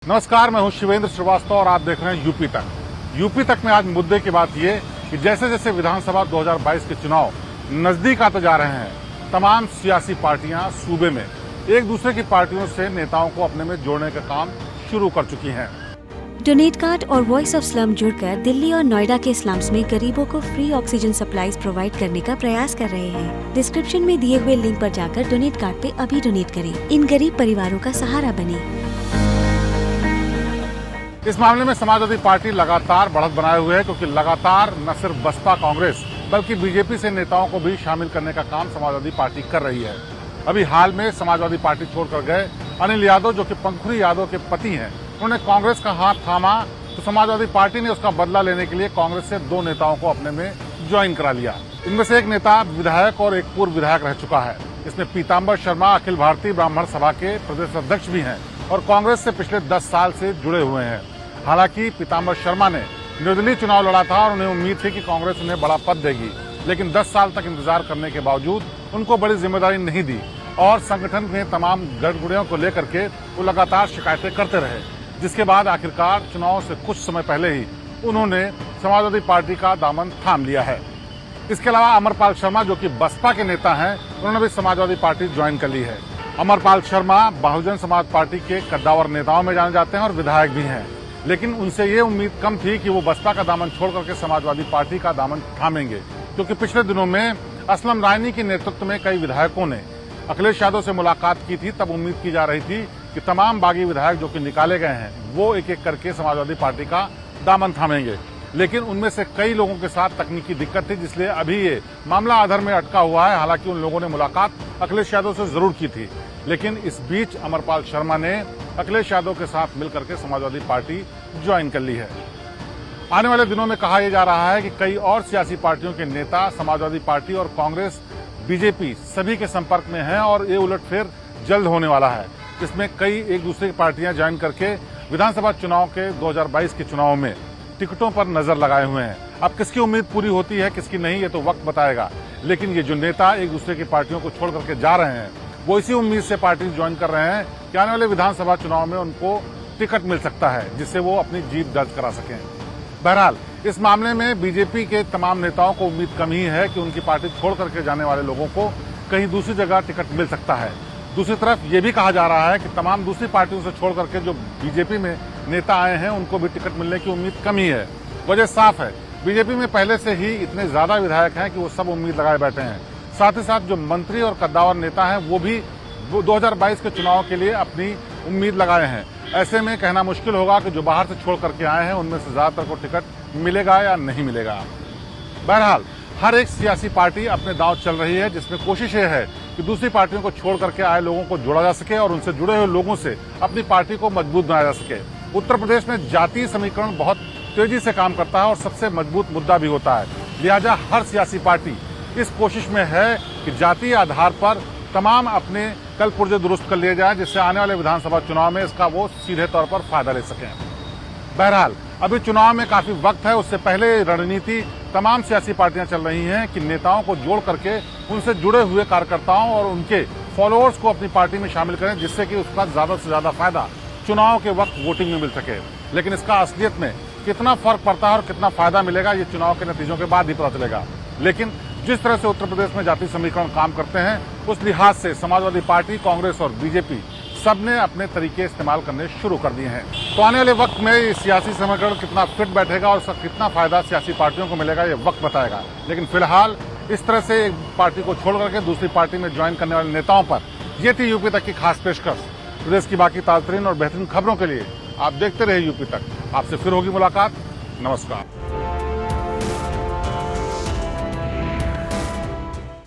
नमस्कार, मैं हूं शिवेंद्र श्रीवास्तव और आप देख रहे हैं यूपी तक। यूपी तक में आज मुद्दे की बात ये कि जैसे जैसे विधानसभा 2022 के चुनाव नजदीक आते जा रहे हैं, तमाम सियासी पार्टियां सूबे में एक दूसरे की पार्टियों से नेताओं को अपने में जोड़ने का काम शुरू कर चुकी हैं। डोनेट कार्ड और वॉइस ऑफ स्लम जुड़कर दिल्ली और नोएडा के स्लम्स में गरीबों को फ्री ऑक्सीजन सप्लाईज प्रोवाइड करने का प्रयास कर रहे हैं। डिस्क्रिप्शन में दिए हुए लिंक पर जाकर डोनेट कार्ड पे अभी डोनेट करें। इन गरीब परिवारों का सहारा बने। इस मामले में समाजवादी पार्टी लगातार बढ़त बनाए हुए है, क्योंकि लगातार न सिर्फ बसपा कांग्रेस बल्कि बीजेपी से नेताओं को भी शामिल करने का काम समाजवादी पार्टी कर रही है। अभी हाल में समाजवादी पार्टी छोड़कर गए अनिल यादव, जो कि पंखुड़ी यादव के पति हैं, उन्होंने कांग्रेस का हाथ थामा तो समाजवादी पार्टी ने उसका बदला लेने के लिए कांग्रेस से दो नेताओं को अपने में ज्वाइन करा लिया। इनमें से एक नेता विधायक और एक पूर्व विधायक रह चुका है। इसमें पीताम्बर शर्मा अखिल भारतीय ब्राह्मण सभा के प्रदेश अध्यक्ष भी हैं और कांग्रेस से पिछले 10 साल से जुड़े हुए हैं। हालांकि पीताम्बर शर्मा ने निर्दलीय चुनाव लड़ा था और उन्हें उम्मीद थी कि कांग्रेस उन्हें बड़ा पद देगी, लेकिन 10 साल तक इंतजार करने के बावजूद उनको बड़ी जिम्मेदारी नहीं दी और संगठन में तमाम गड़बड़ियों को लेकर के वो लगातार शिकायतें करते रहे, जिसके बाद आखिरकार चुनाव से कुछ समय पहले ही उन्होंने समाजवादी पार्टी का दामन थाम लिया है। इसके अलावा अमरपाल शर्मा, जो कि बसपा के नेता हैं, उन्होंने भी समाजवादी पार्टी ज्वाइन कर ली है। अमरपाल शर्मा बहुजन समाज पार्टी के कद्दावर नेताओं में जाने जाते हैं और विधायक भी हैं, लेकिन उनसे ये उम्मीद कम थी कि वो बसपा का दामन छोड़ करके समाजवादी पार्टी का दामन थामेंगे, क्योंकि पिछले दिनों में असलम रायनी के नेतृत्व में कई विधायकों ने अखिलेश यादव से मुलाकात की थी। तब उम्मीद की जा रही थी कि तमाम बागी विधायक जो कि निकाले गए हैं वो एक एक करके समाजवादी पार्टी का दामन थामेंगे, लेकिन उनमें से कई लोगों के साथ तकनीकी दिक्कत थी, जिसलिए अभी ये मामला अधर में अटका हुआ है। हालांकि उन लोगों ने मुलाकात अखिलेश यादव से जरूर की थी, लेकिन इस बीच अमरपाल शर्मा ने अखिलेश यादव के साथ मिलकर के समाजवादी पार्टी ज्वाइन कर ली है। आने वाले दिनों में कहा यह जा रहा है कि कई और सियासी पार्टियों के नेता समाजवादी पार्टी और कांग्रेस, बीजेपी सभी के संपर्क में हैं और ये उलटफेर जल्द होने वाला है। इसमें कई एक दूसरे की पार्टियां ज्वाइन करके विधानसभा चुनाव के 2022 के चुनाव में टिकटों पर नजर लगाए हुए हैं। अब किसकी उम्मीद पूरी होती है, किसकी नहीं, ये तो वक्त बताएगा, लेकिन ये जो नेता एक दूसरे की पार्टियों को छोड़ करके जा रहे हैं वो इसी उम्मीद से पार्टी ज्वाइन कर रहे हैं कि आने वाले विधानसभा चुनाव में उनको टिकट मिल सकता है, जिससे वो अपनी जीत दर्ज करा सकें। बहरहाल इस मामले में बीजेपी के तमाम नेताओं को उम्मीद कम ही है कि उनकी पार्टी छोड़ करके जाने वाले लोगों को कहीं दूसरी जगह टिकट मिल सकता है। दूसरी तरफ ये भी कहा जा रहा है कि तमाम दूसरी पार्टियों से छोड़ करके जो बीजेपी में नेता आए हैं उनको भी टिकट मिलने की उम्मीद कम ही है। वजह साफ है, बीजेपी में पहले से ही इतने ज्यादा विधायक हैं कि वो सब उम्मीद लगाए बैठे हैं। साथ ही साथ जो मंत्री और कद्दावर नेता हैं वो भी 2022 के चुनाव के लिए अपनी उम्मीद लगाए हैं। ऐसे में कहना मुश्किल होगा कि जो बाहर से छोड़ करके आए हैं उनमें से ज्यादातर को टिकट मिलेगा या नहीं मिलेगा। बहरहाल हर एक सियासी पार्टी अपने दांव चल रही है, जिसमें कोशिश ये है कि दूसरी पार्टियों को छोड़ करके आए लोगों को जोड़ा जा सके और उनसे जुड़े हुए लोगों से अपनी पार्टी को मजबूत बनाया जा सके। उत्तर प्रदेश में जातीय समीकरण बहुत तेजी से काम करता है और सबसे मजबूत मुद्दा भी होता है, लिहाजा हर सियासी पार्टी इस कोशिश में है कि जातीय आधार पर तमाम अपने कल पुर्जे दुरुस्त कर लिए जाए, जिससे आने वाले विधानसभा चुनाव में इसका वो सीधे तौर पर फायदा ले सकें। बहरहाल अभी चुनाव में काफी वक्त है, उससे पहले रणनीति तमाम सियासी पार्टियां चल रही हैं कि नेताओं को जोड़ करके उनसे जुड़े हुए कार्यकर्ताओं और उनके फॉलोअर्स को अपनी पार्टी में शामिल करें, जिससे कि उसका ज्यादा से ज्यादा फायदा चुनाव के वक्त वोटिंग में मिल सके। लेकिन इसका असलियत में कितना फर्क पड़ता है और कितना फायदा मिलेगा, ये चुनाव के नतीजों के बाद ही पता चलेगा। लेकिन जिस तरह से उत्तर प्रदेश में जातीय समीकरण काम करते हैं, उस लिहाज से समाजवादी पार्टी, कांग्रेस और बीजेपी सबने अपने तरीके इस्तेमाल करने शुरू कर दिए हैं। तो आने वाले वक्त में ये सियासी समीकरण कितना फिट बैठेगा और उसका कितना फायदा सियासी पार्टियों को मिलेगा, ये वक्त बताएगा। लेकिन फिलहाल इस तरह से एक पार्टी को छोड़ करके दूसरी पार्टी में ज्वाइन करने वाले नेताओं पर ये थी यूपी तक की खास पेशकश। प्रदेश की बाकी ताज़ा तरीन और बेहतरीन खबरों के लिए आप देखते रहे यूपी तक। आपसे फिर होगी मुलाकात। नमस्कार।